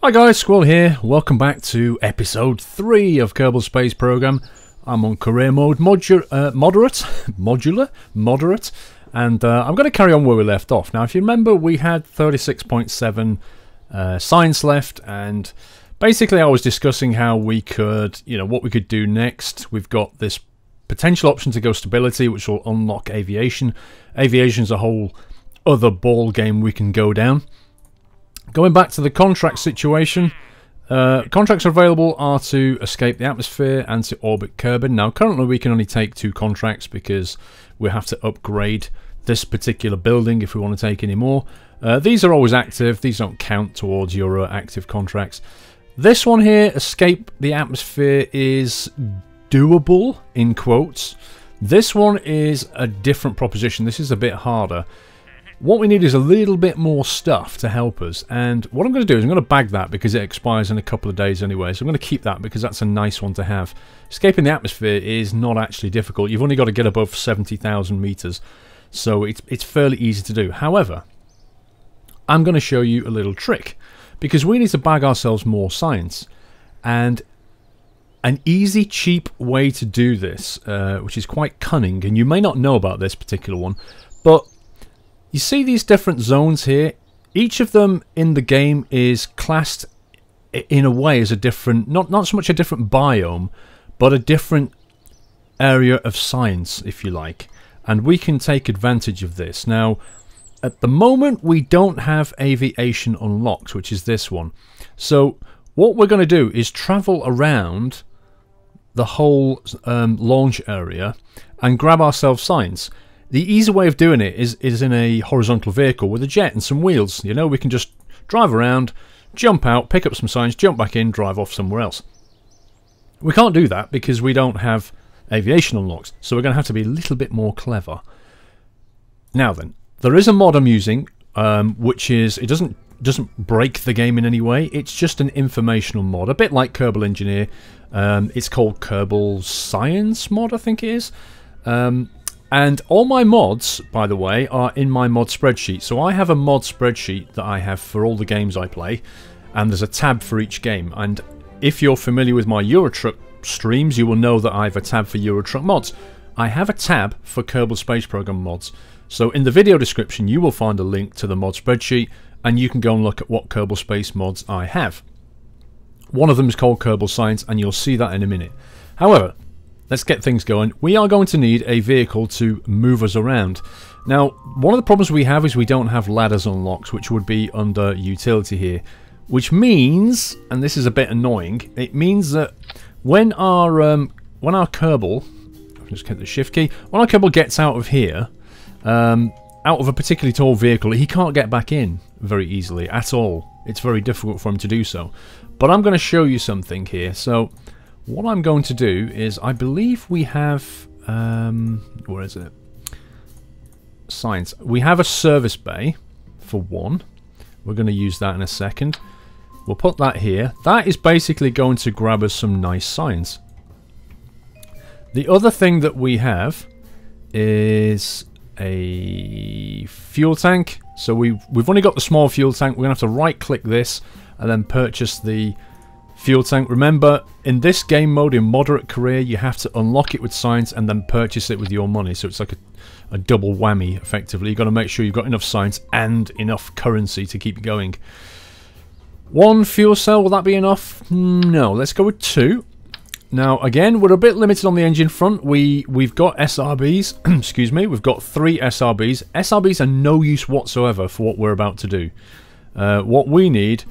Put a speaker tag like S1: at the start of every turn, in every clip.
S1: Hi guys, Squirrel here. Welcome back to episode 3 of Kerbal Space Program. I'm on career mode, moderate, and I'm going to carry on where we left off. Now, if you remember, we had 36.7 science left, and basically I was discussing how we could, what we could do next. We've got this potential option to go stability, which will unlock aviation. Aviation's a whole other ball game we can go down. Going back to the contract situation, contracts available are to escape the atmosphere and to orbit Kerbin. Now, currently we can only take 2 contracts because we have to upgrade this particular building if we want to take any more. These are always active. These don't count towards your active contracts. This one here, escape the atmosphere, is doable, in quotes. This one is a different proposition. This is a bit harder. What we need is a little bit more stuff to help us, and what I'm going to do is I'm going to bag that because it expires in a couple of days anyway, so I'm going to keep that because that's a nice one to have. Escaping the atmosphere is not actually difficult. You've only got to get above 70,000 meters, so it's fairly easy to do. However, I'm going to show you a little trick because we need to bag ourselves more science, and an easy, cheap way to do this, which is quite cunning, and you may not know about this particular one, but you see these different zones here? Each of them in the game is classed in a way as a different, not so much a different biome, but a different area of science, if you like. And we can take advantage of this. Now, at the moment, we don't have aviation unlocked, which is this one. So what we're going to do is travel around the whole launch area and grab ourselves science. The easy way of doing it is in a horizontal vehicle with a jet and some wheels. We can just drive around, jump out, pick up some science, jump back in, drive off somewhere else. We can't do that because we don't have aviation unlocked, so we're going to have to be a little bit more clever. Now then, there is a mod I'm using, which is, it doesn't break the game in any way. It's just an informational mod, a bit like Kerbal Engineer. It's called Kerbal Science Mod, I think it is. And all my mods, by the way, are in my mod spreadsheet. So I have a mod spreadsheet that I have for all the games I play, and there's a tab for each game. And if you're familiar with my Eurotruck streams, you will know that I have a tab for Eurotruck mods. I have a tab for Kerbal Space Program mods. So in the video description, you will find a link to the mod spreadsheet, and you can go and look at what Kerbal Space mods I have. One of them is called Kerbal Science, and you'll see that in a minute. However, let's get things going. We are going to need a vehicle to move us around. Now, one of the problems we have is we don't have ladders unlocked, which would be under utility here. Which means, and this is a bit annoying, it means that when our Kerbal, I'll just get the shift key, when our Kerbal gets out of here, out of a particularly tall vehicle, he can't get back in very easily at all. It's very difficult for him to do so. But I'm going to show you something here. So what I'm going to do is, I believe we have, where is it? Science. We have a service bay, for one. We're going to use that in a second. We'll put that here. That is basically going to grab us some nice science. The other thing that we have is a fuel tank. So we've only got the small fuel tank. We're going to have to right-click this and then purchase the fuel tank. Remember, in this game mode, in moderate career, you have to unlock it with science and then purchase it with your money. So it's like a double whammy, effectively. You've got to make sure you've got enough science and enough currency to keep going. 1 fuel cell, will that be enough? No, let's go with 2. Now, again, we're a bit limited on the engine front. We've got SRBs, excuse me, we've got 3 SRBs. SRBs are no use whatsoever for what we're about to do. What we need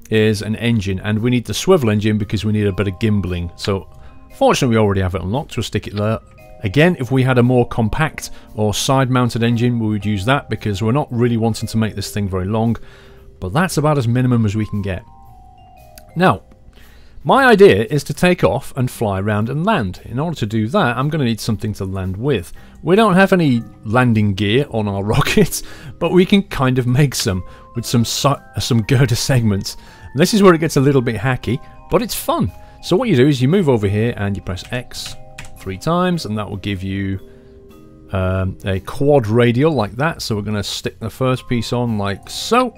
S1: is an engine, and we need the swivel engine because we need a bit of gimbling. So fortunately we already have it unlocked, so we'll stick it there. Again, if we had a more compact or side mounted engine, we would use that because we're not really wanting to make this thing very long, but that's about as minimum as we can get. Now, my idea is to take off and fly around and land. In order to do that, I'm going to need something to land with. We don't have any landing gear on our rockets, but we can kind of make some with some girder segments. And this is where it gets a little bit hacky, but it's fun. So what you do is you move over here and you press X 3 times, and that will give you a quad radial like that. So we're going to stick the first piece on like so.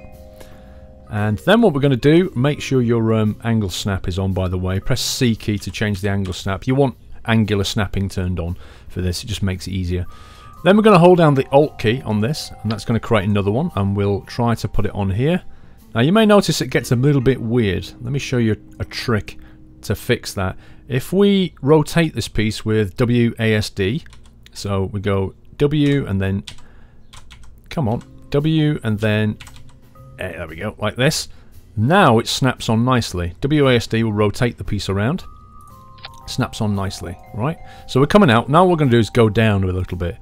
S1: And then what we're going to do, make sure your angle snap is on, by the way. Press C key to change the angle snap. You want angular snapping turned on for this. It just makes it easier. Then we're going to hold down the Alt key on this, and that's going to create another one, and we'll try to put it on here. Now you may notice it gets a little bit weird. Let me show you a trick to fix that. If we rotate this piece with WASD, so we go W and then, come on, W and then, there we go, like this. Now it snaps on nicely. WASD will rotate the piece around. Snaps on nicely, right? So we're coming out. Now what we're going to do is go down a little bit.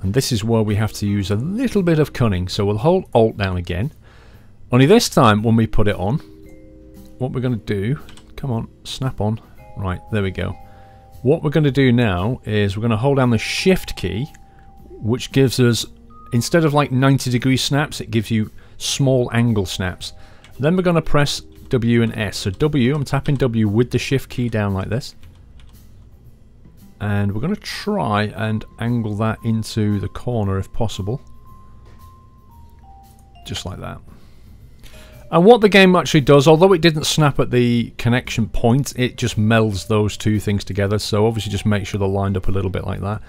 S1: And this is where we have to use a little bit of cunning. So we'll hold Alt down again. Only this time when we put it on, what we're going to do, come on, snap on. Right, there we go. What we're going to do now is we're going to hold down the Shift key, which gives us, instead of like 90-degree snaps, it gives you small angle snaps. Then we're going to press W and S. So W, I'm tapping W with the Shift key down like this. And we're going to try and angle that into the corner if possible. Just like that. And what the game actually does, although it didn't snap at the connection point, it just melds those two things together. So obviously just make sure they're lined up a little bit like that.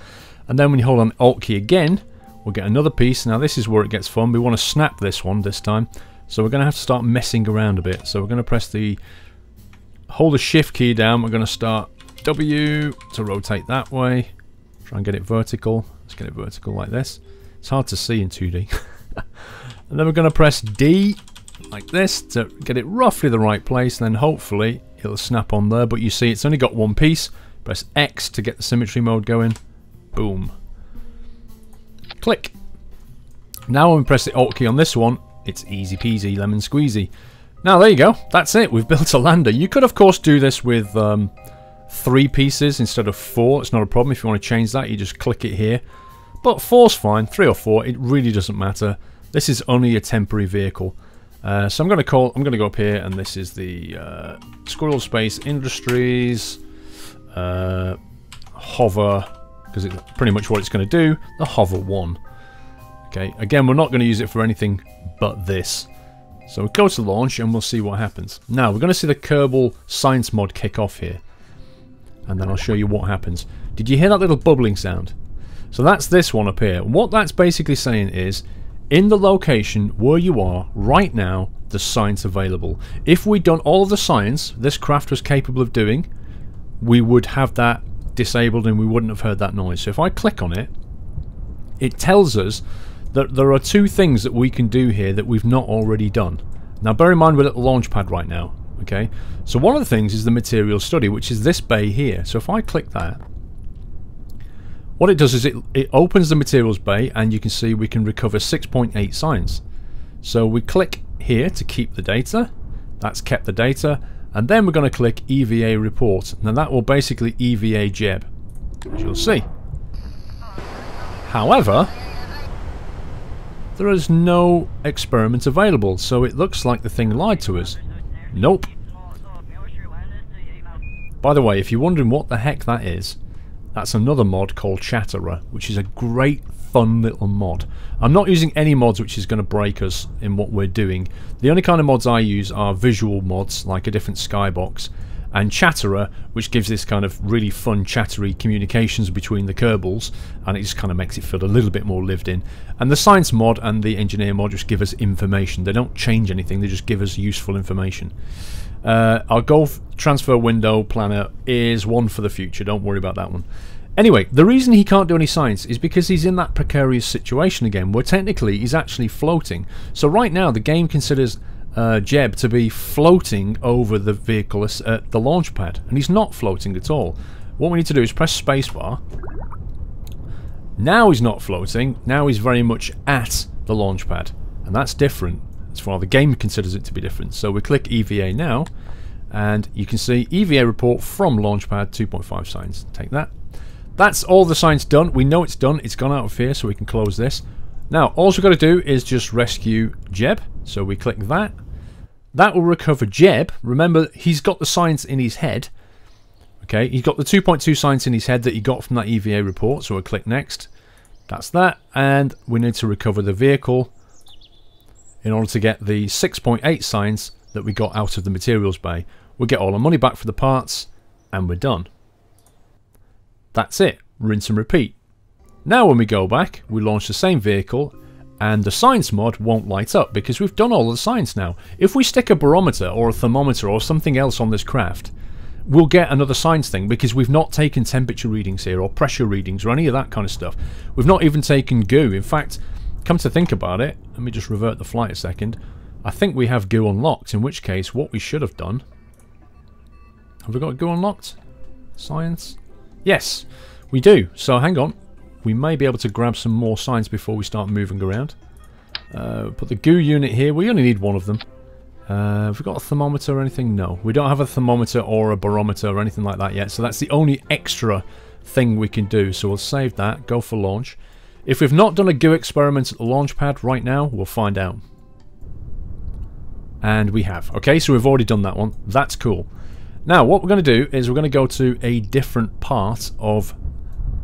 S1: And then when you hold on the Alt key again, we'll get another piece. Now this is where it gets fun. We want to snap this one this time. So we're going to have to start messing around a bit. So we're going to press the, hold the Shift key down. We're going to start W to rotate that way. Try and get it vertical. Let's get it vertical like this. It's hard to see in 2D. And then we're going to press D like this to get it roughly the right place. And then hopefully it'll snap on there. But you see it's only got one piece. Press X to get the symmetry mode going. Boom. Click. Now when we press the Alt key on this one, it's easy peasy lemon squeezy. Now there you go. That's it. We've built a lander. You could of course do this with 3 pieces instead of 4. It's not a problem. If you want to change that, you just click it here. But 4's fine. 3 or 4, it really doesn't matter. This is only a temporary vehicle. So I'm going to go up here, and this is the Squirrel Space Industries hover, because it's pretty much what it's going to do. The hover 1. Okay. Again, we're not going to use it for anything but this. So we'll go to launch, and we'll see what happens. Now we're going to see the Kerbal Science mod kick off here. And then I'll show you what happens. Did you hear that little bubbling sound? So that's this one up here. What that's basically saying is, in the location where you are right now, there's science available. If we'd done all of the science this craft was capable of doing, we would have that disabled and we wouldn't have heard that noise. So if I click on it, it tells us that there are 2 things that we can do here that we've not already done. Now bear in mind we're at the launch pad right now. Okay, so one of the things is the material study, which is this bay here. So if I click that, what it does is it opens the materials bay, and you can see we can recover 6.8 science. So we click here to keep the data. That's kept the data. And then we're going to click EVA report. Now that will basically EVA Jeb, as you'll see. However, there is no experiment available, so it looks like the thing lied to us. Nope. By the way, if you're wondering what the heck that is, that's another mod called Chatterer, which is a great fun little mod. I'm not using any mods which is going to break us in what we're doing. The only kind of mods I use are visual mods, like a different skybox, and Chatterer, which gives this kind of really fun chattery communications between the Kerbals, and it just kind of makes it feel a little bit more lived in. And the science mod and the engineer mod just give us information. They don't change anything, they just give us useful information. Our goal transfer window planner is one for the future, don't worry about that one. Anyway, the reason he can't do any science is because he's in that precarious situation again, where technically he's actually floating. So right now the game considers Jeb to be floating over the vehicle at the launch pad, and he's not floating at all. What we need to do is press spacebar. Now he's not floating, now he's very much at the launch pad, and that's different. As far as the game considers it to be different. So we click EVA now, and you can see EVA report from launchpad 2.5 science. Take that. That's all the science done. We know it's done. It's gone out of here, so we can close this. Now, all we've got to do is just rescue Jeb. So we click that. That will recover Jeb. Remember, he's got the science in his head. Okay, he's got the 2.2 science in his head that he got from that EVA report. So we'll click next. That's that. And we need to recover the vehicle. in order to get the 6.8 science that we got out of the materials bay. We'll get all our money back for the parts, and we're done. That's it. Rinse and repeat. Now when we go back, we launch the same vehicle, and the science mod won't light up because we've done all the science now. If we stick a barometer or a thermometer or something else on this craft, we'll get another science thing because we've not taken temperature readings here or pressure readings or any of that kind of stuff. We've not even taken goo. In fact, come to think about it, let me just revert the flight a second. I think we have goo unlocked, in which case what we should have done... Have we got goo unlocked? Science? Yes, we do. So hang on. We may be able to grab some more science before we start moving around. Put the goo unit here. We only need one of them. Have we got a thermometer or anything? No. We don't have a thermometer or a barometer or anything like that yet. So that's the only extra thing we can do. So we'll save that. Go for launch. If we've not done a goo experiment at the launch pad right now, we'll find out. And we have. Okay, so we've already done that one. That's cool. Now, what we're going to do is we're going to go to a different part of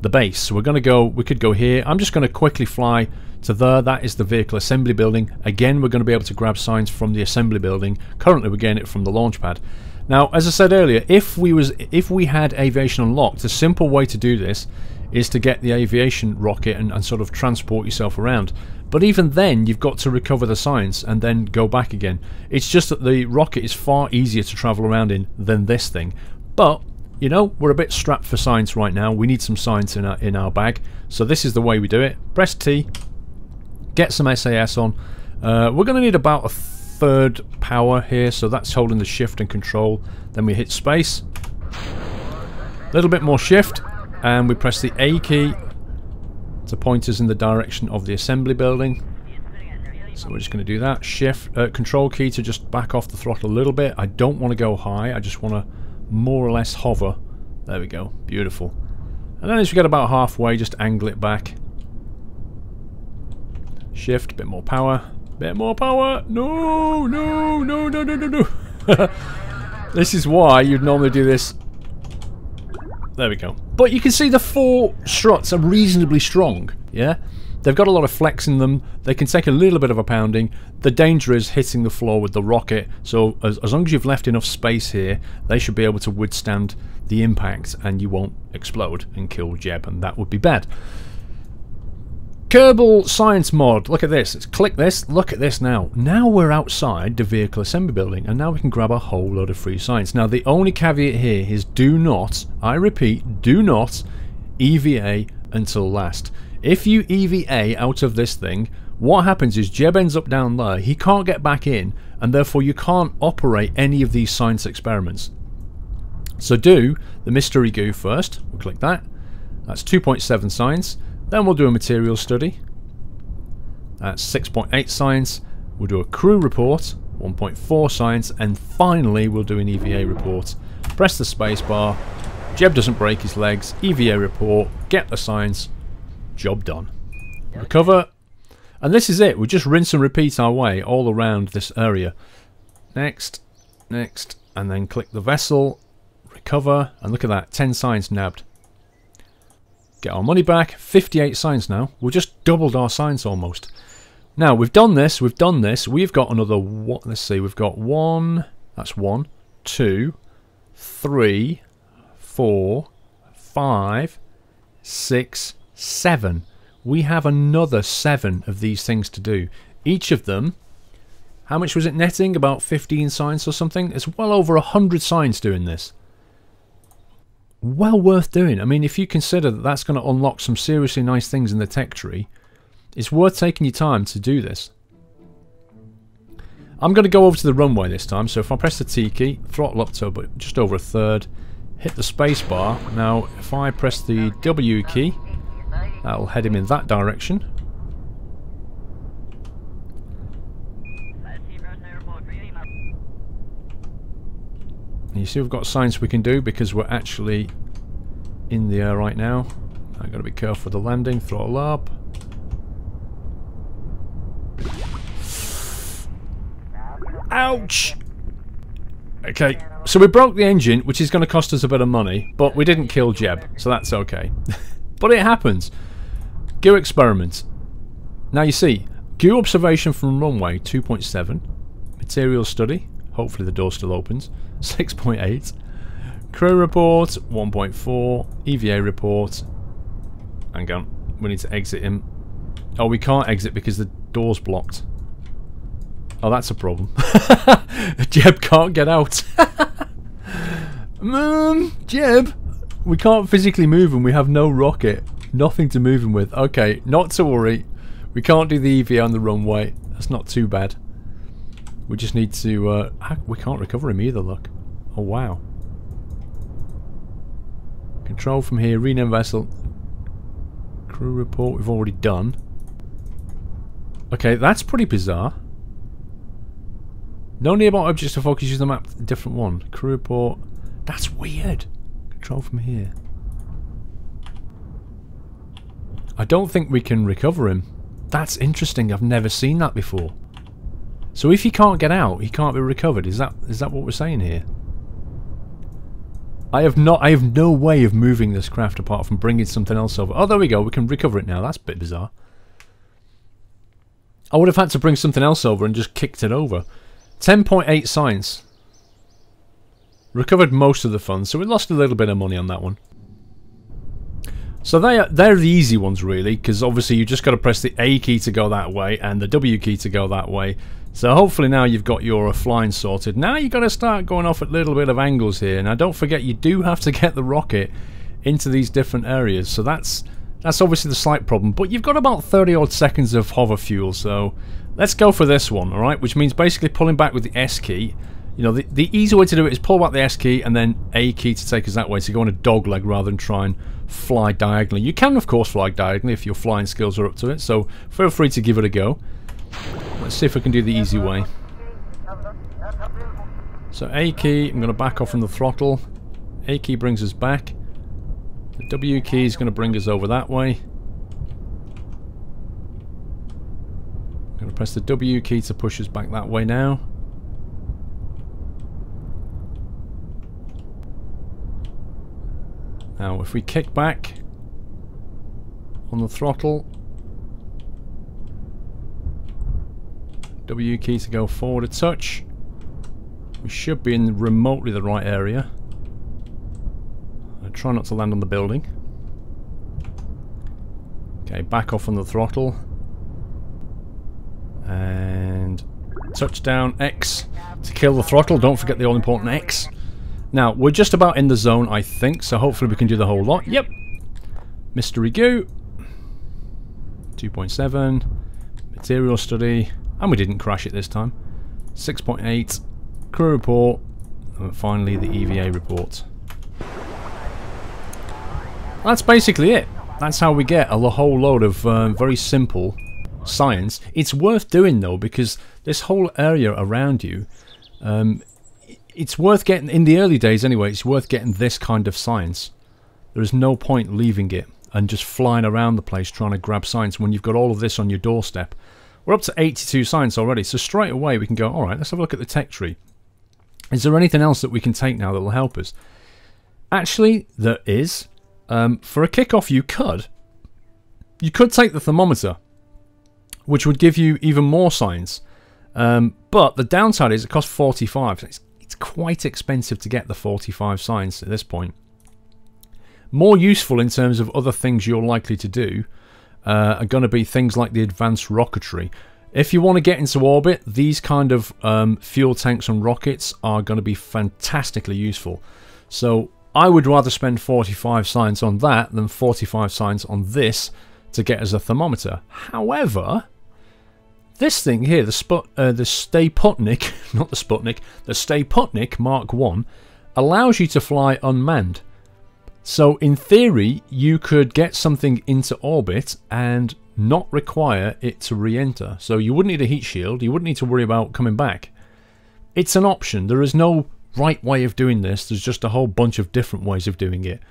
S1: the base. So we're going to go, we could go here. I'm just going to quickly fly to there. That is the vehicle assembly building. Again, we're going to be able to grab signs from the assembly building. Currently, we're getting it from the launch pad. Now, as I said earlier, if we had aviation unlocked, a simple way to do this is to get the aviation rocket and sort of transport yourself around. But even then, you've got to recover the science and then go back again. It's just that the rocket is far easier to travel around in than this thing. But, you know, we're a bit strapped for science right now. We need some science in our bag. So this is the way we do it. Press T. Get some SAS on. We're going to need about a third power here. So that's holding the shift and control. Then we hit space. A little bit more shift. And we press the A key to point us in the direction of the assembly building. So we're just going to do that. Shift, control key to just back off the throttle a little bit. I don't want to go high. I just want to more or less hover. There we go. Beautiful. And then as we get about halfway, just angle it back. Shift, bit more power. Bit more power. No, no, no, no, no, no, no. This is why you'd normally do this. There we go. But you can see the four struts are reasonably strong, yeah? They've got a lot of flex in them. They can take a little bit of a pounding. The danger is hitting the floor with the rocket. So as long as you've left enough space here, they should be able to withstand the impact and you won't explode and kill Jeb, and that would be bad. Kerbal Science Mod. Look at this. Let's click this. Look at this now. Now we're outside the vehicle assembly building, and now we can grab a whole load of free science. Now the only caveat here is do not, I repeat, do not EVA until last. If you EVA out of this thing, what happens is Jeb ends up down there. He can't get back in, and therefore you can't operate any of these science experiments. So do the mystery goo first. We'll click that. That's 2.7 science. Then we'll do a material study. That's 6.8 science. We'll do a crew report, 1.4 science, and finally we'll do an EVA report. Press the space bar. Jeb doesn't break his legs. EVA report. Get the science. Job done. Recover. And this is it. We just rinse and repeat our way all around this area. Next. Next. And then click the vessel. Recover. And look at that. 10 science nabbed. Get our money back. 58 science now. We've just doubled our science almost. Now, we've done this. We've done this. We've got another... What? Let's see. We've got 1... That's 1, 2, 3, 4, 5, 6, 7. We have another 7 of these things to do. Each of them... How much was it netting? About 15 science or something? It's well over 100 science doing this. Well worth doing. I mean, if you consider that that's going to unlock some seriously nice things in the tech tree, it's worth taking your time to do this. I'm going to go over to the runway this time, so if I press the T key, throttle up to just over a third, hit the space bar. Now, if I press the W key, that'll head him in that direction. You see we've got science we can do because we're actually in the air right now. I've got to be careful with the landing. Throttle up. Ouch! Okay, so we broke the engine, which is going to cost us a bit of money, but we didn't kill Jeb, so that's okay. But it happens. Goo experiment. Now you see, Goo observation from runway 2.7. Material study. Hopefully the door still opens. 6.8. Crew report 1.4. EVA report. Hang on. We need to exit him. Oh, we can't exit because the door's blocked. Oh, that's a problem. Jeb can't get out. Jeb, we can't physically move him. We have no rocket. Nothing to move him with. Okay, not to worry. We can't do the EVA on the runway. That's not too bad. We just need to... we can't recover him either, look. Oh, wow. Control from here. Rename vessel. Crew report we've already done. Okay, that's pretty bizarre. No nearby objects to focus. Use the map. Different one. Crew report. That's weird. Control from here. I don't think we can recover him. That's interesting. I've never seen that before. So if he can't get out, he can't be recovered. Is that what we're saying here? I have no way of moving this craft apart from bringing something else over. Oh, there we go. We can recover it now. That's a bit bizarre. I would have had to bring something else over and just kicked it over. 10.8 science. Recovered most of the funds, so we lost a little bit of money on that one. So they're the easy ones really, because obviously you just got to press the A key to go that way and the W key to go that way. So hopefully now you've got your flying sorted. Now you've got to start going off at a little bit of angles here. Now don't forget you do have to get the rocket into these different areas. So that's obviously the slight problem. But you've got about 30 odd seconds of hover fuel. So let's go for this one, alright? Which means basically pulling back with the S key. You know, the easy way to do it is pull back the S key and then A key to take us that way. So go on a dog leg rather than try and fly diagonally. You can of course fly diagonally if your flying skills are up to it. So feel free to give it a go. Let's see if we can do the easy way. So A key, I'm going to back off from the throttle. A key brings us back. The W key is going to bring us over that way. I'm going to press the W key to push us back that way now. Now if we kick back on the throttle, W key to go forward a touch, we should be in remotely the right area. I try not to land on the building. Okay, back off on the throttle and touchdown X to kill the throttle. Don't forget the all important X. Now we're just about in the zone I think, so hopefully we can do the whole lot. Yep, mystery goo 2.7 material study. And we didn't crash it this time. 6.8, crew report, and finally the EVA report. That's basically it. That's how we get a whole load of very simple science. It's worth doing though, because this whole area around you, it's worth getting, in the early days anyway, it's worth getting this kind of science. There is no point leaving it and just flying around the place trying to grab science when you've got all of this on your doorstep. We're up to 82 science already, so straight away we can go, alright, let's have a look at the tech tree. Is there anything else that we can take now that will help us? Actually, there is. For a kickoff, you could take the thermometer, which would give you even more science. But the downside is it costs 45. It's quite expensive to get the 45 science at this point. More useful in terms of other things you're likely to do are going to be things like the advanced rocketry. If you want to get into orbit, these kind of fuel tanks and rockets are going to be fantastically useful. So I would rather spend 45 science on that than 45 science on this to get us a thermometer. However, this thing here, the Stay Putnik, not the Sputnik, the Stay Putnik Mark 1 allows you to fly unmanned. So in theory, you could get something into orbit and not require it to re-enter. So you wouldn't need a heat shield, you wouldn't need to worry about coming back. It's an option. There is no right way of doing this. There's just a whole bunch of different ways of doing it.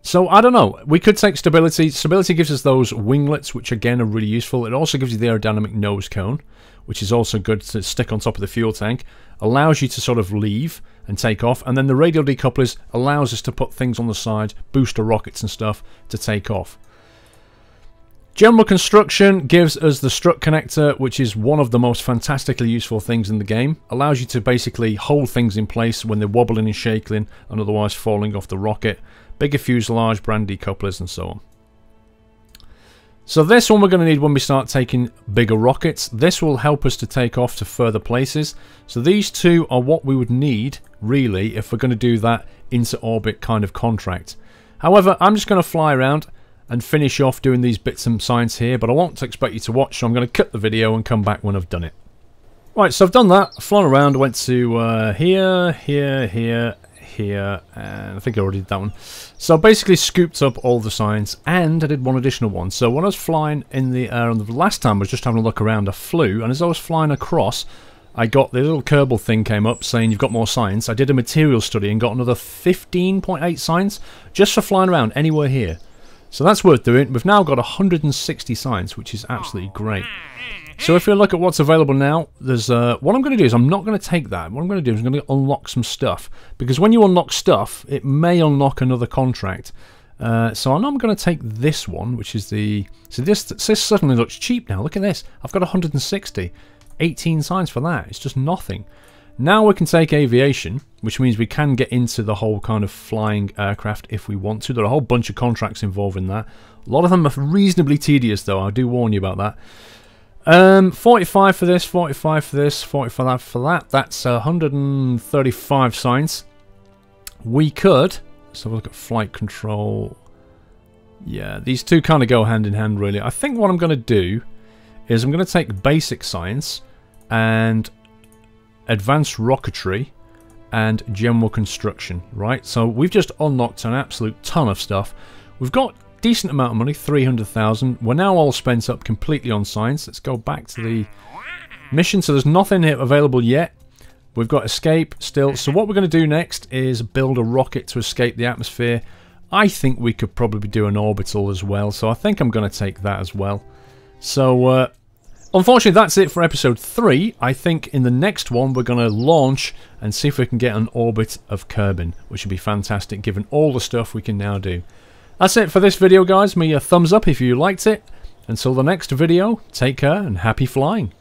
S1: So I don't know. We could take stability. Stability gives us those winglets, which again are really useful. It also gives you the aerodynamic nose cone, which is also good to stick on top of the fuel tank. Allows you to sort of leave and take off. And then the radial decouplers allows us to put things on the side, booster rockets and stuff to take off. General construction gives us the strut connector, which is one of the most fantastically useful things in the game. Allows you to basically hold things in place when they're wobbling and shaking and otherwise falling off the rocket. Bigger fuselage, brand decouplers and so on. So this one we're going to need when we start taking bigger rockets. This will help us to take off to further places. So these two are what we would need, really, if we're going to do that into orbit kind of contract. However, I'm just going to fly around and finish off doing these bits and science here, but I won't expect you to watch, so I'm going to cut the video and come back when I've done it. Right, so I've done that. I've flown around, went to here, and I think I already did that one. So I basically scooped up all the science, and I did one additional one. So when I was flying in the air, the last time I was just having a look around, I flew, and as I was flying across, I got the little Kerbal thing came up saying you've got more science. I did a material study and got another 15.8 science just for flying around anywhere here. So that's worth doing. We've now got 160 science, which is absolutely great. So if you look at what's available now, there's what I'm going to do is I'm not going to take that. What I'm going to do is I'm going to unlock some stuff, because when you unlock stuff, it may unlock another contract. So I'm going to take this one, which is the this suddenly looks cheap now. Look at this. I've got 160, 18 science for that. It's just nothing. Now we can take aviation, which means we can get into the whole kind of flying aircraft if we want to. There are a whole bunch of contracts involved in that. A lot of them are reasonably tedious, though. I do warn you about that. 45 for this, 45 for this, 45 for that. That's 135 science. We could... Let's have a look at flight control. Yeah, these two kind of go hand in hand, really. I think what I'm going to do is I'm going to take basic science and advanced rocketry and general construction, right? So we've just unlocked an absolute ton of stuff. We've got a decent amount of money, 300,000. We're now all spent up completely on science. Let's go back to the mission. So there's nothing here available yet. We've got escape still. So what we're going to do next is build a rocket to escape the atmosphere. I think we could probably do an orbital as well. So I think I'm going to take that as well. So unfortunately, that's it for episode 3. I think in the next one, we're going to launch and see if we can get an orbit of Kerbin, which would be fantastic, given all the stuff we can now do. That's it for this video, guys. Give me a thumbs up if you liked it. Until the next video, take care and happy flying.